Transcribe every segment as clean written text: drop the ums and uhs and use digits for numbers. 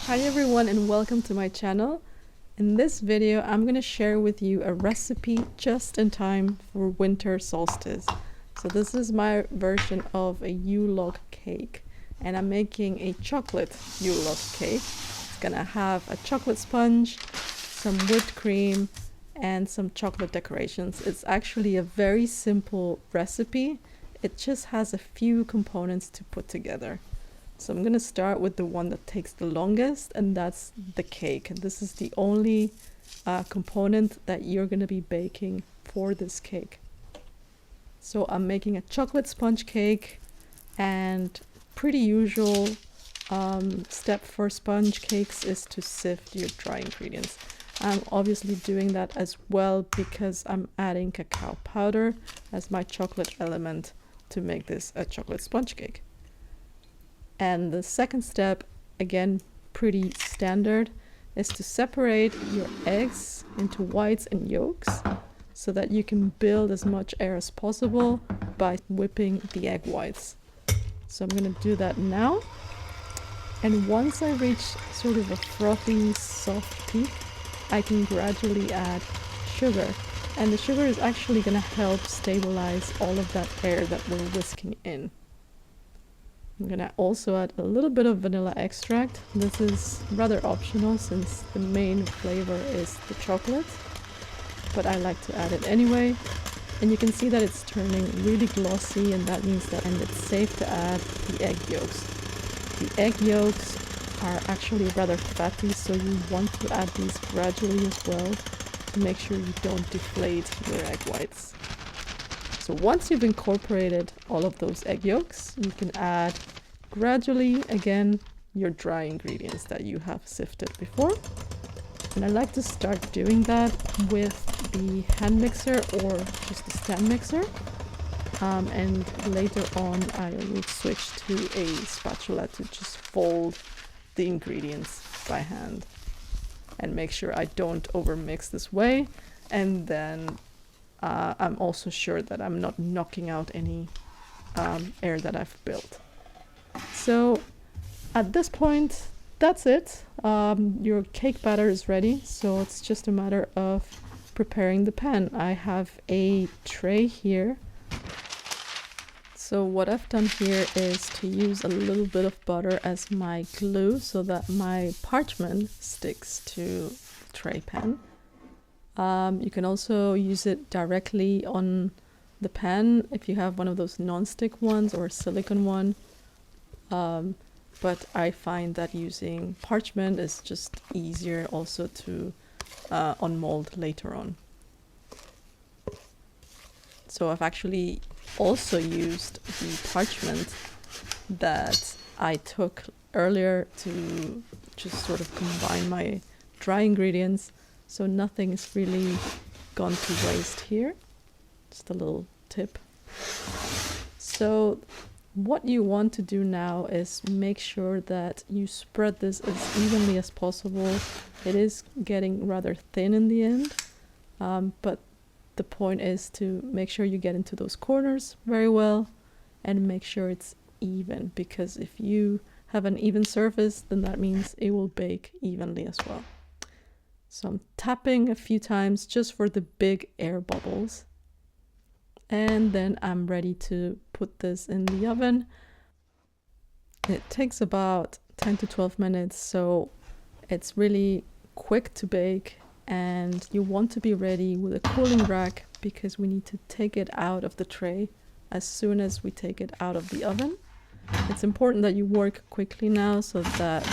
Hi everyone and welcome to my channel. In this video I'm going to share with you a recipe just in time for winter solstice. So this is my version of a Yule Log cake and I'm making a chocolate Yule Log cake. It's gonna have a chocolate sponge, some whipped cream and some chocolate decorations. It's actually a very simple recipe. It just has a few components to put together. So I'm gonna start with the one that takes the longest, and that's the cake. And this is the only component that you're gonna be baking for this cake. So I'm making a chocolate sponge cake, and pretty usual step for sponge cakes is to sift your dry ingredients. I'm obviously doing that as well because I'm adding cacao powder as my chocolate element to make this a chocolate sponge cake. And the second step, again pretty standard, is to separate your eggs into whites and yolks so that you can build as much air as possible by whipping the egg whites. So I'm going to do that now. And once I reach sort of a frothy, soft peak, I can gradually add sugar. And the sugar is actually going to help stabilize all of that air that we're whisking in. I'm gonna also add a little bit of vanilla extract. This is rather optional since the main flavor is the chocolate, but I like to add it anyway. And you can see that it's turning really glossy, and that means that it's safe to add the egg yolks. The egg yolks are actually rather fatty, so you want to add these gradually as well to make sure you don't deflate your egg whites. So once you've incorporated all of those egg yolks, you can add gradually again your dry ingredients that you have sifted before. And I like to start doing that with the hand mixer or just the stand mixer. And later on I will switch to a spatula to just fold the ingredients by hand and make sure I don't overmix this way. And then I'm also sure that I'm not knocking out any air that I've built. So at this point, that's it. Your cake batter is ready, so it's just a matter of preparing the pan. I have a tray here. So what I've done here is to use a little bit of butter as my glue so that my parchment sticks to the tray pan. You can also use it directly on the pan if you have one of those non-stick ones or a silicone one. But I find that using parchment is just easier also to unmold later on. So I've actually also used the parchment that I took earlier to just sort of combine my dry ingredients. So nothing is really gone to waste here. Just a little tip. So what you want to do now is make sure that you spread this as evenly as possible. It is getting rather thin in the end, but the point is to make sure you get into those corners very well and make sure it's even, because if you have an even surface, then that means it will bake evenly as well. So I'm tapping a few times just for the big air bubbles. And then I'm ready to put this in the oven. It takes about 10 to 12 minutes, so it's really quick to bake. And you want to be ready with a cooling rack because we need to take it out of the tray as soon as we take it out of the oven. It's important that you work quickly now so that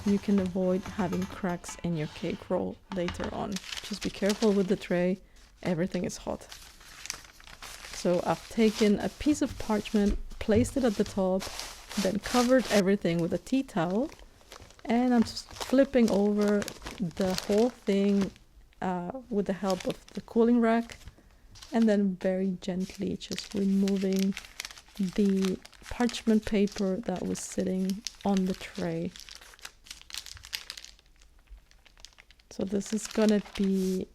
you can avoid having cracks in your cake roll later on. Just be careful with the tray, everything is hot. So I've taken a piece of parchment, placed it at the top, then covered everything with a tea towel, and I'm just flipping over the whole thing with the help of the cooling rack, and then very gently just removing the parchment paper that was sitting on the tray. So this is gonna be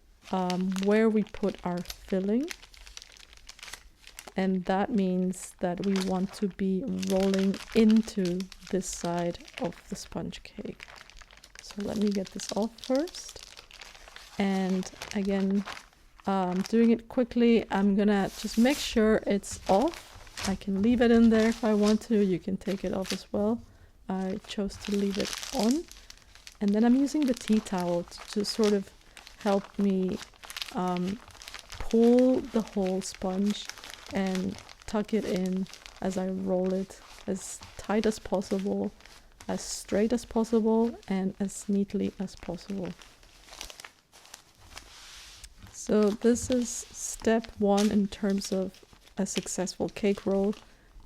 where we put our filling. And that means that we want to be rolling into this side of the sponge cake. So let me get this off first. And again, doing it quickly, I'm gonna just make sure it's off. I can leave it in there if I want to. You can take it off as well. I chose to leave it on. And then I'm using the tea towel to sort of help me pull the whole sponge and tuck it in as I roll it as tight as possible, as straight as possible, and as neatly as possible. So this is step one in terms of a successful cake roll,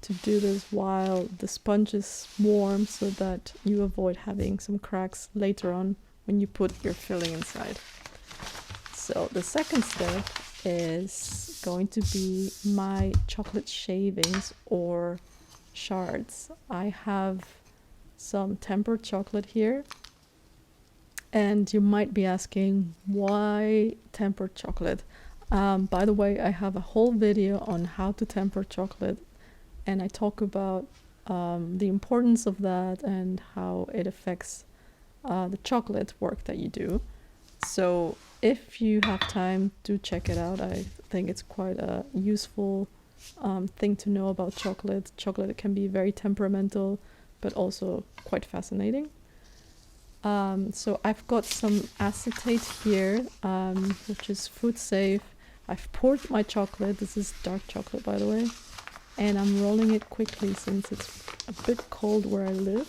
to do this while the sponge is warm so that you avoid having some cracks later on when you put your filling inside. So the second step is going to be my chocolate shavings or shards. I have some tempered chocolate here, and you might be asking, why tempered chocolate? By the way, I have a whole video on how to temper chocolate, and I talk about the importance of that and how it affects the chocolate work that you do. So if you have time, do check it out. I think it's quite a useful thing to know about chocolate. Chocolate can be very temperamental, but also quite fascinating. So I've got some acetate here, which is food safe. I've poured my chocolate. This is dark chocolate, by the way. And I'm rolling it quickly since it's a bit cold where I live.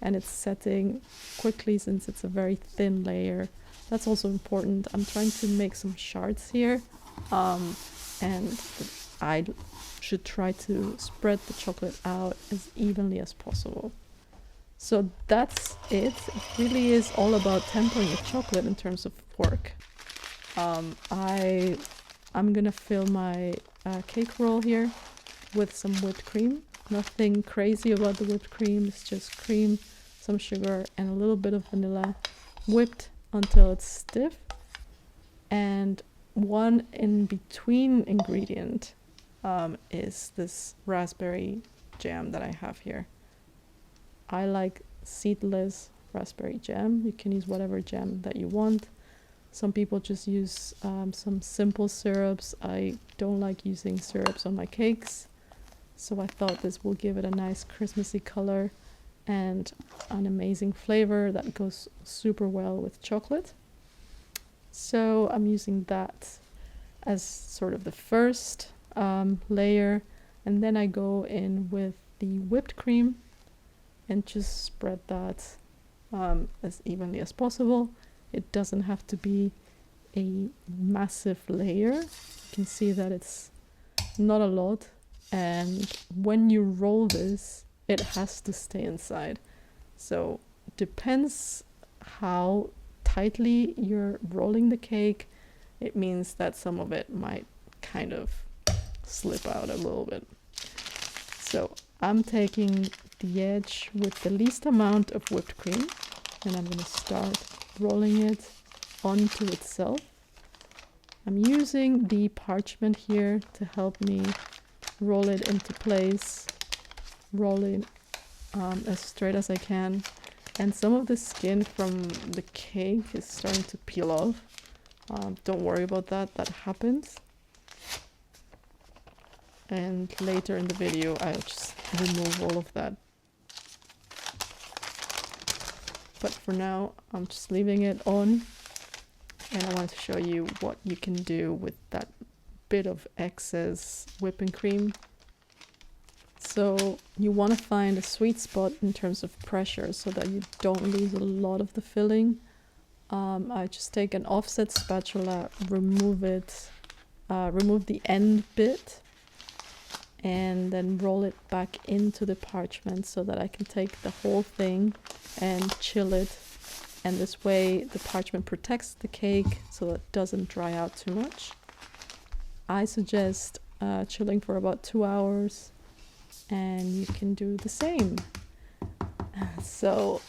And it's setting quickly since it's a very thin layer. That's also important. I'm trying to make some shards here. And I should try to spread the chocolate out as evenly as possible. So that's it. It really is all about tempering the chocolate in terms of work. I'm gonna fill my cake roll here with some whipped cream. Nothing crazy about the whipped cream. It's just cream, some sugar, and a little bit of vanilla, whipped until it's stiff. And one in between ingredient is this raspberry jam that I have here. I like seedless raspberry jam. You can use whatever jam that you want. Some people just use some simple syrups. I don't like using syrups on my cakes, so I thought this will give it a nice Christmassy color and an amazing flavor that goes super well with chocolate. So I'm using that as sort of the first layer, and then I go in with the whipped cream and just spread that as evenly as possible. It doesn't have to be a massive layer. You can see that it's not a lot, and when you roll this, it has to stay inside. So depends how tightly you're rolling the cake. It means that some of it might kind of slip out a little bit. So I'm taking the edge with the least amount of whipped cream, and I'm going to start rolling it onto itself. I'm using the parchment here to help me roll it into place, roll it as straight as I can. And some of the skin from the cake is starting to peel off. Don't worry about that, that happens. And later in the video, I'll just remove all of that. But for now, I'm just leaving it on. And I want to show you what you can do with that bit of excess whipping cream. So you want to find a sweet spot in terms of pressure so that you don't lose a lot of the filling. I just take an offset spatula, remove the end bit, and then roll it back into the parchment so that I can take the whole thing and chill it. And this way the parchment protects the cake so that it doesn't dry out too much. I suggest chilling for about 2 hours, and you can do the same. So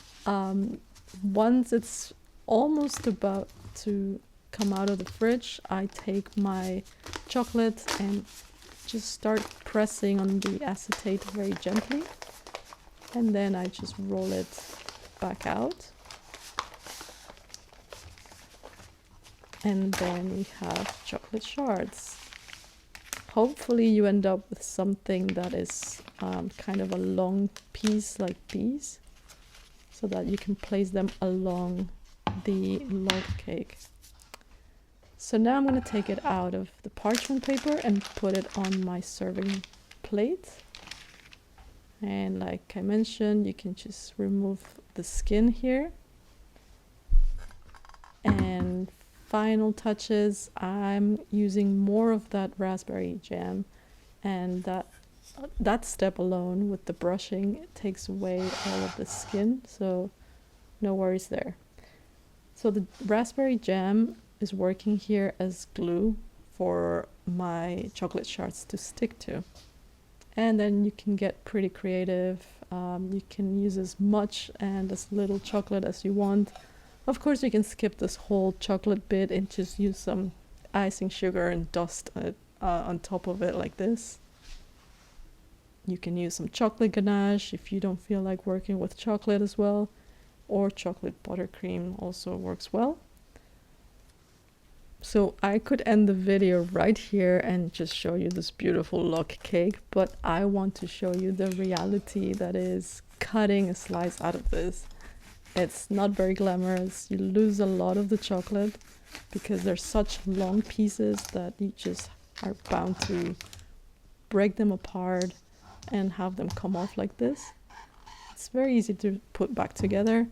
once it's almost about to come out of the fridge, I take my chocolate and just start pressing on the acetate very gently, and then I just roll it back out. And then we have chocolate shards. Hopefully you end up with something that is kind of a long piece like these, so that you can place them along the log cake. So now I'm going to take it out of the parchment paper and put it on my serving plate. And like I mentioned, you can just remove the skin here. And final touches, I'm using more of that raspberry jam, and that step alone with the brushing, it takes away all of the skin, so no worries there. So the raspberry jam is working here as glue for my chocolate shards to stick to. And then you can get pretty creative. You can use as much and as little chocolate as you want. Of course, you can skip this whole chocolate bit and just use some icing sugar and dust it on top of it like this. You can use some chocolate ganache if you don't feel like working with chocolate as well, or chocolate buttercream also works well. So I could end the video right here and just show you this beautiful log cake, but I want to show you the reality that is cutting a slice out of this. It's not very glamorous. You lose a lot of the chocolate because they're such long pieces that you just are bound to break them apart and have them come off like this. It's very easy to put back together.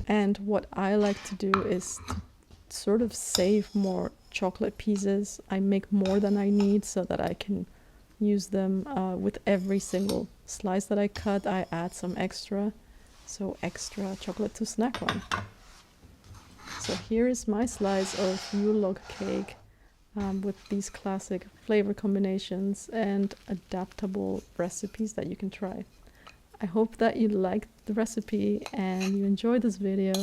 And what I like to do is to sort of save more chocolate pieces. I make more than I need so that I can use them with every single slice that I cut. I add some extra. So extra chocolate to snack on. So here is my slice of Yule Log cake with these classic flavor combinations and adaptable recipes that you can try. I hope that you liked the recipe and you enjoyed this video.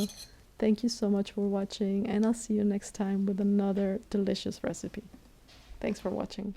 Thank you so much for watching, and I'll see you next time with another delicious recipe. Thanks for watching.